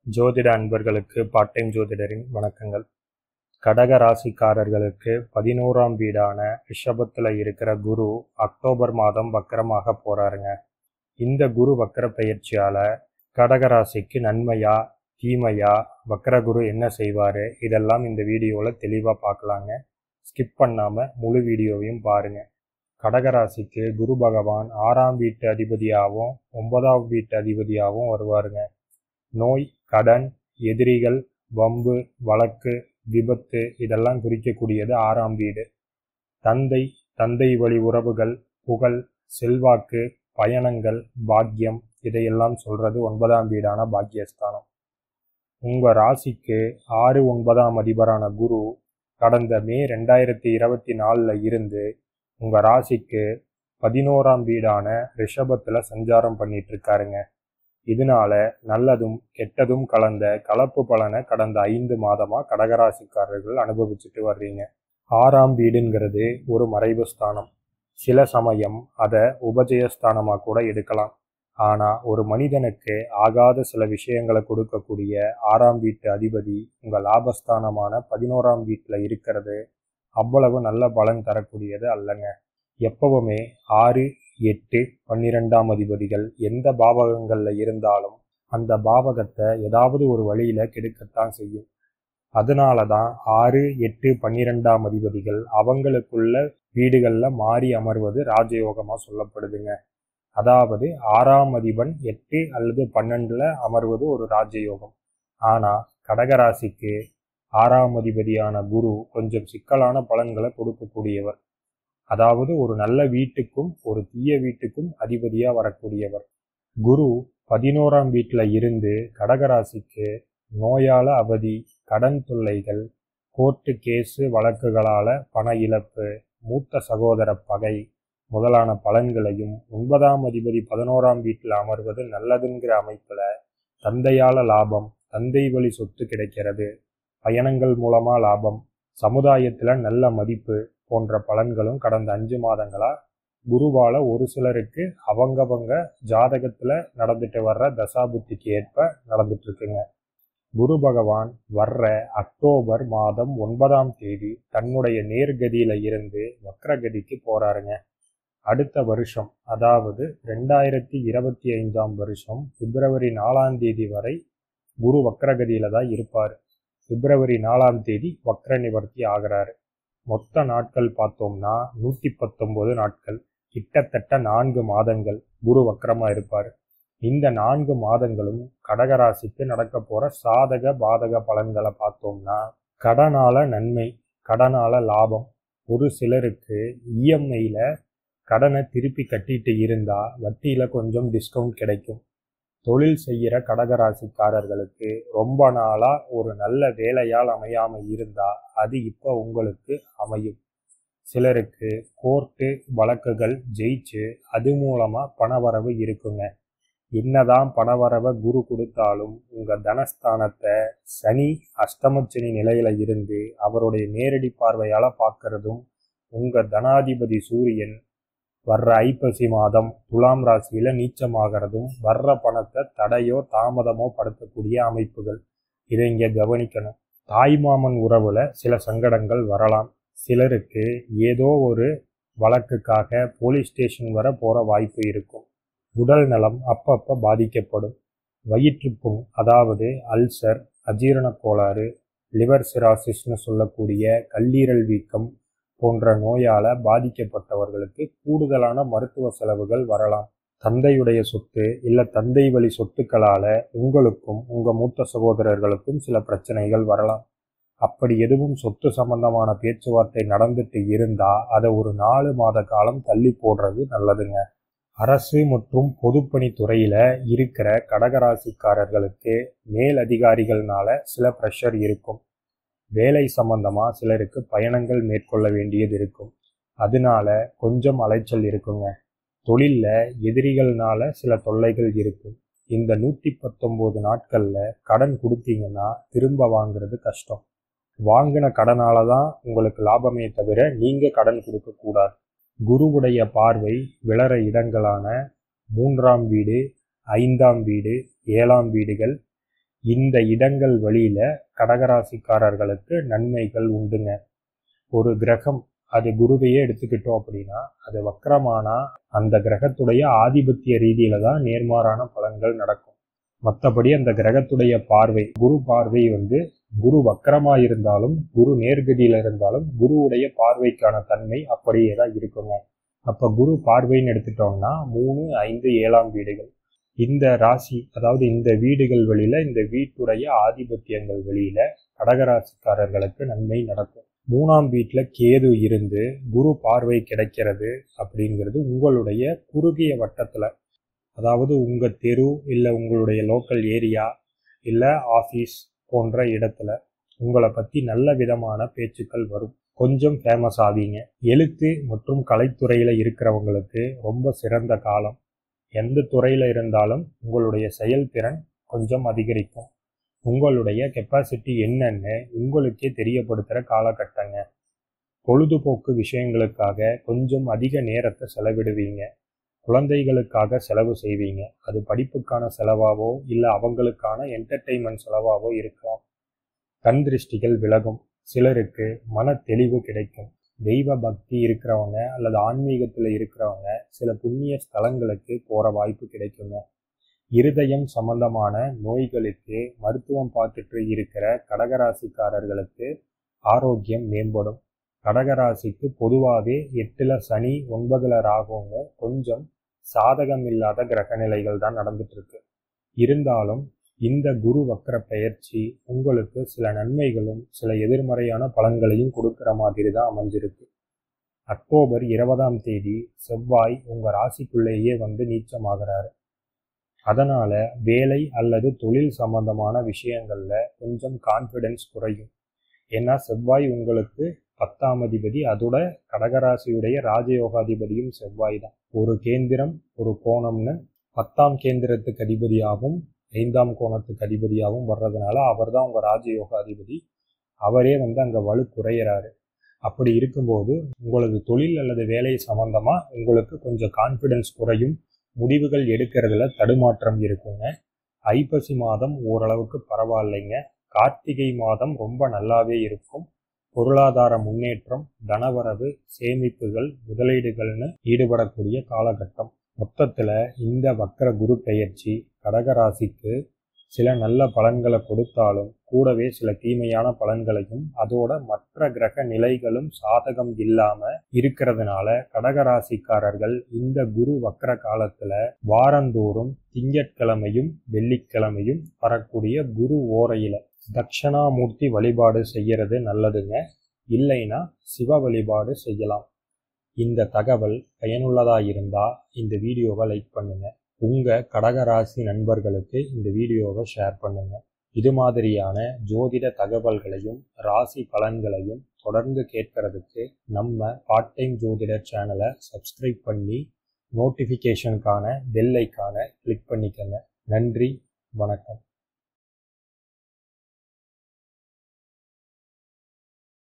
ஜோதிட அன்பர்களுக்கு part time ஜோதிடரின் வணக்கங்கள். கடக ராசிக்காரர்களுக்கு 11ஆம் வீடான ரிஷபத்தில் இருக்கிற குரு அக்டோபர் மாதம் வக்கரமாக போறாருங்க. இந்த குரு வக்கர பயிற்சியால கடக ராசிக்கு நன்மையா தீமையா, வக்கர குரு என்ன செய்வாரு, இதெல்லாம் இந்த வீடியோவில் தெளிவாக பார்க்கலாங்க. ஸ்கிப் பண்ணாமல் முழு வீடியோவையும் பாருங்க. கடகராசிக்கு குரு பகவான் 6ஆம் வீட்டு அதிபதியாகவும் 9ஆம் வீட்டு அதிபதியாகவும் வருவாருங்க. நோய், கடன், எதிரிகள், வம்பு, வழக்கு, விபத்து இதெல்லாம் குறிக்கக்கூடியது 6ஆம் வீடு. தந்தை வழி உறவுகள், புகழ், செல்வாக்கு, பயணங்கள், பாக்கியம் இதையெல்லாம் சொல்றது 9ஆம் வீடான பாக்கியஸ்தானம். உங்க ராசிக்கு 6, 9ஆம் அதிபரான குரு கடந்த மே 2024 இருந்து உங்க ராசிக்கு 11ஆம் வீடான ரிஷபத்துல சஞ்சாரம் பண்ணிட்டு இருக்காருங்க. இதனால நல்லதும் கெட்டதும் கலந்த கலப்பு பலனை கடந்த 5 மாதமா கடகராசிக்காரர்கள் அனுபவிச்சுட்டு வர்றீங்க. 6ஆம் வீடுங்கிறது ஒரு மறைவு ஸ்தானம். சில சமயம் அதை உபஜயஸ்தானமா கூட எடுக்கலாம். ஆனா ஒரு மனிதனுக்கு ஆகாத சில விஷயங்களை கொடுக்கக்கூடிய 6ஆம் வீட்டு அதிபதி உங்க லாபஸ்தானமான 11ஆம் வீட்டுல இருக்கிறது அவ்வளவு நல்ல பலன் தரக்கூடியது அல்லங்க. எப்பவுமே 6, 8, 12ஆம் அதிபதிகள் எந்த பாவகங்கள்ல இருந்தாலும் அந்த பாவகத்தை ஏதாவது ஒரு வழியில கெடுக்கத்தான் செய்யும். அதனாலதான் 6, 8, 12ஆம் அதிபதிகள் அவங்களுக்குள்ள வீடுகள்ல மாறி அமர்வது ராஜயோகமா சொல்லப்படுதுங்க. அதாவது 6ஆம் அதிபன் 8 அல்லது 12ல அமர்வது ஒரு ராஜயோகம். ஆனா கடகராசிக்கு 6ஆம் அதிபதியான குரு கொஞ்சம் சிக்கலான பலன்களை கொடுக்கக்கூடியவர். அதாவது ஒரு நல்ல வீட்டுக்கும் ஒரு தீய வீட்டுக்கும் அதிபதியா வரக்கூடியவர். குரு 11ஆம் வீட்டுல இருந்து கடகராசிக்கு நோயால அவதி, கடன் தொல்லைகள், கோர்ட்டு கேஸு வழக்குகளால பண இழப்பு, மூத்த சகோதர பகை முதலான பலன்களையும், 9ஆம் அதிபதி 11ஆம் வீட்டில் அமர்வது நல்லதுங்கிற அமைப்புல தந்தையால லாபம், தந்தை வழி சொத்து கிடைக்கிறது, பயணங்கள் மூலமா லாபம், சமுதாயத்துல நல்ல மதிப்பு போன்ற பலன்களும் கடந்த 5 மாதங்களா குருவால ஒரு சிலருக்கு அவங்கவங்க ஜாதகத்துல நடந்துட்டு வர்ற தசாபுத்திக்கு ஏற்ப நடந்துட்டு இருக்குங்க. குரு பகவான் வர்ற அக்டோபர் மாதம் 9ஆம் தேதி தன்னுடைய நேர்கதியில இருந்து வக்ரகதிக்கு போறாருங்க. அடுத்த வருஷம், அதாவது 2025ஆம் வருஷம் பிப்ரவரி 4ஆம் தேதி வரை குரு வக்ரகதியில தான் இருப்பார். பிப்ரவரி 4ஆம் தேதி வக்ர நிவர்த்தி ஆகிறாரு. மொத்த நாட்கள் பார்த்தோம்னா 119 நாட்கள், கிட்டத்தட்ட 4 மாதங்கள் குரு வக்ரமா இருப்பார். இந்த 4 மாதங்களும் கடகராசிக்கு நடக்க போற சாதக பாதக பலன்களை பார்த்தோம்னா கடனால நன்மை, கடனால லாபம், ஒரு சிலருக்கு இஎம்ஐல கடனை திருப்பி கட்டிட்டு இருந்தா வட்டியில கொஞ்சம் டிஸ்கவுண்ட் கிடைக்கும். தொழில் செய்கிற கடகராசிக்காரர்களுக்கு ரொம்ப நாளா ஒரு நல்ல வேலையால் அமையாம இருந்தா அது இப்போ உங்களுக்கு அமையும். சிலருக்கு கோர்ட்டு வழக்குகள் ஜெயிச்சு அது மூலமா பணவரவு இருக்குங்க. என்னதான் பணவரவை குரு கொடுத்தாலும் உங்க தனஸ்தானத்தை சனி அஷ்டமச்சனி நிலையில இருந்து அவருடைய நேரடி பார்வையால பார்க்கறதும், உங்க தனாதிபதி சூரியன் வர்ற ஐப்பசி மாதம் துலாம் ராசியில நீச்சமாகிறதும் வர்ற பணத்தை தடையோ தாமதமோ படுத்தக்கூடிய அமைப்புகள். இதை இங்க கவனிக்கணும். தாய்மாமன் உறவுல சில சங்கடங்கள் வரலாம். சிலருக்கு ஏதோ ஒரு வழக்குக்காக போலீஸ் ஸ்டேஷன் வர போற வாய்ப்பு இருக்கும். உடல் நலம் அப்பப்ப பாதிக்கப்படும். வயிற்றுப்புண், அதாவது அல்சர், அஜீரண கோளாறு, லிவர் சிராசிஸ்னு சொல்லக்கூடிய கல்லீரல் வீக்கம் போன்ற நோயால பாதிக்கப்பட்டவர்களுக்கு கூடுதலான மருத்துவ செலவுகள் வரலாம். தந்தையுடைய சொத்து இல்ல தந்தை வழி சொத்துக்களால உங்களுக்கும் உங்க மூத்த சகோதரர்களுக்கும் சில பிரச்சனைகள் வரலாம். அப்படி எதுவும் சொத்து சம்பந்தமான பேச்சுவார்த்தை நடந்துட்டு இருந்தா அதை ஒரு 4 மாத காலம் தள்ளி போடுறது நல்லதுங்க. அரசு மற்றும் பொதுப்பணித்துறையில இருக்கிற கடகராசிக்காரர்களுக்கு மேல் அதிகாரிகள்னால சில ப்ரெஷர் இருக்கும். வேலை சம்பந்தமா சிலருக்கு பயணங்கள் மேற்கொள்ள வேண்டியது இருக்கும். அதனால கொஞ்சம் அலைச்சல் இருக்குங்க. தொழில்ல எதிரிகள்னால சில தொல்லைகள் இருக்கும். இந்த 119 நாட்கள்ல கடன் கொடுத்தீங்கன்னா திரும்ப வாங்குறது கஷ்டம். வாங்கின கடனால தான் உங்களுக்கு லாபமே தவிர நீங்க கடன் கொடுக்க கூடாது. குருவுடைய பார்வை விளற இடங்களான 3ஆம் வீடு, 5ஆம் வீடு, 7ஆம் வீடுகள் இந்த இடங்கள் வழியில கடகராசிக்காரர்களுக்கு நன்மைகள் உண்டுங்க. ஒரு கிரகம், அது குருவையே எடுத்துக்கிட்டோம் அப்படின்னா, அது வக்ரமானா அந்த கிரகத்துடைய ஆதிபத்திய ரீதியில தான் நேர்மாறான பலன்கள் நடக்கும். மற்றபடி அந்த கிரகத்துடைய பார்வை, குரு பார்வை குரு வக்கரமா இருந்தாலும், குரு நேர்கதியில இருந்தாலும் குருவுடைய பார்வைக்கான தன்மை அப்படியே தான் இருக்குங்க. அப்ப குரு பார்வைன்னு எடுத்துட்டோம்னா 3, 5, 7ஆம் வீடுகள், இந்த ராசி, அதாவது இந்த வீடுகள் வழியில, இந்த வீட்டுடைய ஆதிபத்தியங்கள் வழியில கடகராசிக்காரர்களுக்கு நன்மை நடக்கும். 3ஆம் வீட்டுல கேது இருந்து குரு பார்வை கிடைக்கிறது அப்படிங்கிறது உங்களுடைய குறுகிய வட்டத்துல, அதாவது உங்க தெரு இல்ல உங்களுடைய லோக்கல் ஏரியா இல்ல ஆபீஸ் போன்ற இடத்துல உங்களை பத்தி நல்ல விதமான பேச்சுக்கள் வரும். கொஞ்சம் ஃபேமஸ் ஆவீங்க. எழுத்து மற்றும் கலைத்துறையில இருக்கிறவங்களுக்கு ரொம்ப சிறந்த காலம். எந்த துறையில இருந்தாலும் உங்களுடைய செயல்திறன் கொஞ்சம் அதிகரிக்கும். உங்களுடைய கெப்பாசிட்டி என்னன்னு உங்களுக்கே தெரியப்படுத்துகிற காலகட்டங்க. பொழுதுபோக்கு விஷயங்களுக்காக கொஞ்சம் அதிக நேரத்தை செலவிடுவீங்க. குழந்தைகளுக்காக செலவு செய்வீங்க. அது படிப்புக்கான செலவாவோ இல்லை அவங்களுக்கான என்டர்டெயின்மெண்ட் செலவாவோ இருக்கலாம். கண் திருஷ்டிகள் விலகும். சிலருக்கு மன தெளிவு கிடைக்கும். தெய்வ பக்தி இருக்கிறவங்க அல்லது ஆன்மீகத்தில் இருக்கிறவங்க சில புண்ணிய ஸ்தலங்களுக்கு போகிற வாய்ப்பு கிடைக்குங்க. இருதயம் சம்பந்தமான நோய்களுக்கு மருத்துவம் பார்த்துட்டு இருக்கிற கடகராசிக்காரர்களுக்கு ஆரோக்கியம் மேம்படும். கடகராசிக்கு பொதுவாகவே 8ல் சனி 9ல் ராகுங்க கொஞ்சம் சாதகம் இல்லாத கிரக நிலைகள் தான் நடந்துட்டு இருக்கு. இருந்தாலும் இந்த குரு வக்ர பெயர்ச்சி உங்களுக்கு சில நன்மைகளும் சில எதிர்மறையான பலன்களையும் கொடுக்கிற மாதிரி தான் அமைஞ்சிருக்கு. அக்டோபர் 20ஆம் தேதி செவ்வாய் உங்க ராசிக்குள்ளேயே நீச்சமாகிறாரு. அதனால வேலை அல்லது தொழில் சம்பந்தமான விஷயங்கள்ல கொஞ்சம் கான்ஃபிடென்ஸ் குறையும். ஏன்னா செவ்வாய் உங்களுக்கு 10ஆம் அதிபதி, அதோட கடகராசியுடைய ராஜயோகாதிபதியும் செவ்வாய் தான். ஒரு கேந்திரம் ஒரு கோணம்னு 10ஆம் கேந்திரத்துக்கு அதிபதியாகவும் 5ஆம் கோணத்துக்கு அதிபதியாகவும் வர்றதுனால அவர் தான் உங்க ராஜயோகாதிபதி. அவரே அங்க வலு குறையிறாரு. அப்படி இருக்கும்போது உங்களது தொழில் அல்லது வேலை சம்பந்தமா உங்களுக்கு கொஞ்சம் கான்ஃபிடென்ஸ் குறையும். முடிவுகள் எடுக்கிறதுல தடுமாற்றம் இருக்குங்க. ஐப்பசி மாதம் ஓரளவுக்கு பரவாயில்லைங்க. கார்த்திகை மாதம் ரொம்ப நல்லாவே இருக்கும். பொருளாதார முன்னேற்றம், தனவரவு, சேமிப்புகள், முதலீடுகள்னு ஈடுபடக்கூடிய காலகட்டம். மொத்தத்துல இந்த வக்ர குரு பெயர்ச்சி கடகராசிக்கு சில நல்ல பலன்களை கொடுத்தாலும் கூடவே சில தீமையான பலன்களையும், அதோட மற்ற கிரக நிலைகளும் சாதகம் இல்லாம இருக்கிறதுனால கடகராசிக்காரர்கள் இந்த குரு வக்ர காலத்துல வாரந்தோறும் திங்கட்கிழமையும் வெள்ளிக்கிழமையும் வரக்கூடிய குரு ஓரையில தட்சணாமூர்த்தி வழிபாடு செய்யறது நல்லதுங்க. இல்லைன்னா சிவ வழிபாடு செய்யலாம். இந்த தகவல் பயனுள்ளதா இருந்தா இந்த வீடியோவை லைக் பண்ணுங்க. உங்க கடகராசி நண்பர்களுக்கு இந்த வீடியோவை ஷேர் பண்ணுங்க. இது மாதிரியான ஜோதிட தகவல்களையும் ராசி பலன்களையும் தொடர்ந்து கேட்கறதுக்கு நம்ம பார்ட் டைம் ஜோதிடர் சேனலை சப்ஸ்கிரைப் பண்ணி நோட்டிஃபிகேஷனுக்கான பெல் ஐக்கானை கிளிக் பண்ணிக்கங்க. நன்றி, வணக்கம்.